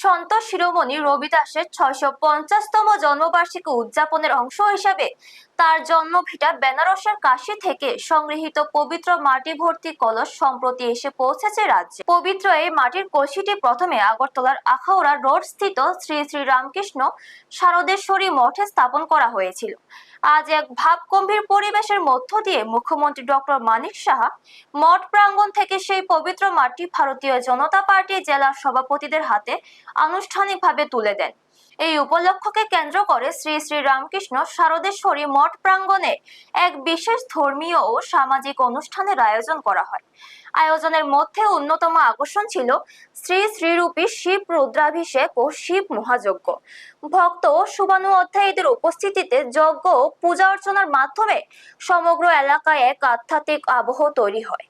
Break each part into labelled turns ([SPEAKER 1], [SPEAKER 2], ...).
[SPEAKER 1] সন্ত শিরোমণি রবিদাসের 650তম জন্মবার্ষিকী উদযাপনের অংশ হিসাবে তার জন্মভিটা বেনারসের কাশী থেকে সংগৃহীত পবিত্র মাটি ভর্তি কলস সম্প্রতি এসে পৌঁছেছে রাজ্যে। পবিত্র এই মাটির কলসিটি প্রথমে আগরতলার আখাউড়া রোড স্থিত শ্রী শ্রী রামকৃষ্ণ শারদেশ্বরী মঠে স্থাপন করা হয়েছিল। আজ এক ভাবগম্ভীর পরিবেশের মধ্য দিয়ে মুখ্যমন্ত্রী ডক্টর মানিক সাহা মঠ প্রাঙ্গণ থেকে সেই পবিত্র মাটি ভারতীয় জনতা পার্টি জেলা সভাপতিদের হাতে আনুষ্ঠানিকভাবে তুলে দেন। এই উপলক্ষকে কেন্দ্র করে শ্রী শ্রী রামকৃষ্ণ শারদেশ্বরী মঠ প্রাঙ্গণে এক বিশেষ ধর্মীয় ও সামাজিক অনুষ্ঠানের আয়োজন করা হয়। আয়োজনের মধ্যে অন্যতম আকর্ষণ ছিল শ্রী শ্রীরূপী শিব রুদ্রাভিষেক ও শিব মহাযজ্ঞ। ভক্ত ও শুভানু অধ্যায়ীদের উপস্থিতিতে যজ্ঞ ও পূজা অর্চনার মাধ্যমে সমগ্র এলাকায় এক আধ্যাত্মিক আবহ তৈরি হয়।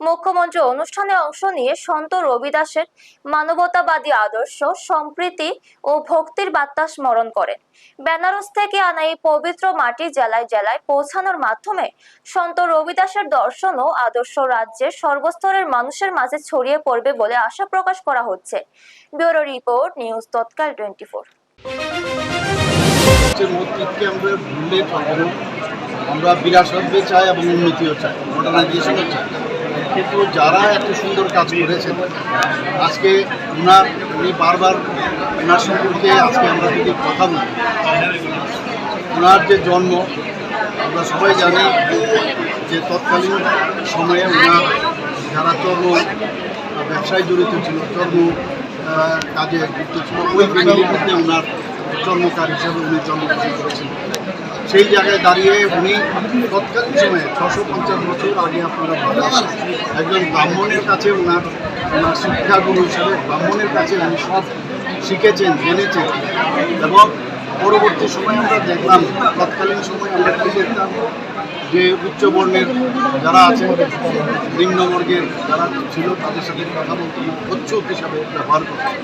[SPEAKER 1] মুখ্যমন্ত্রী অনুষ্ঠানে অংশ নিয়ে সন্ত রবিদাসের মানবতাবাদী আদর্শ, সম্প্রীতি ও ভক্তির বার্তা স্মরণ করেন। বেনারস থেকে আনা এই পবিত্র মাটি জেলায় জেলায় পৌঁছানোর মাধ্যমে সন্ত রবিদাসের দর্শন ও আদর্শ রাজ্যের সর্বস্তরের মানুষের মাঝে ছড়িয়ে পড়বে বলে আশা প্রকাশ করা হচ্ছে। ব্যুরো রিপোর্ট, নিউজ তৎকাল 24।
[SPEAKER 2] আমরা বিরাসত চাই এবং উন্নতিও চাই, মডার্নাইজেশনও চাই, কিন্তু যারা এত সুন্দর কাজ করেছেন আজকে উনি বারবার ওনার সম্পর্কে আজকে আমরা যদি কথা বলি, ওনার যে জন্ম আমরা সবাই জানি যে তৎকালীন সময়ে ওনার যারা চর্ম ব্যবসায় জড়িত ছিল, চর্ম কাজে যুক্ত ছিল, ওই ফ্যামিলির মধ্যে ওনার চর্মকার হিসাবে উনি জন্মগ্রহণ করেছিলেন। সেই জায়গায় দাঁড়িয়ে উনি তৎকালীন সময়ে 650 বছর আগে আপনারা একজন ব্রাহ্মণের কাছে ওনার শিক্ষাগুরু হিসাবে ব্রাহ্মণের কাছে উনি সব শিখেছেন, জেনেছেন। এবং পরবর্তী সময়ে আমরা দেখলাম, তৎকালীন সময়ে আমরা কি দেখতাম যে উচ্চবর্ণের যারা আছেন, নিম্নবর্গের যারা ছিল তাদের সাথে কথা বলতে অচ্ছুত হিসাবে ব্যবহার করতেন।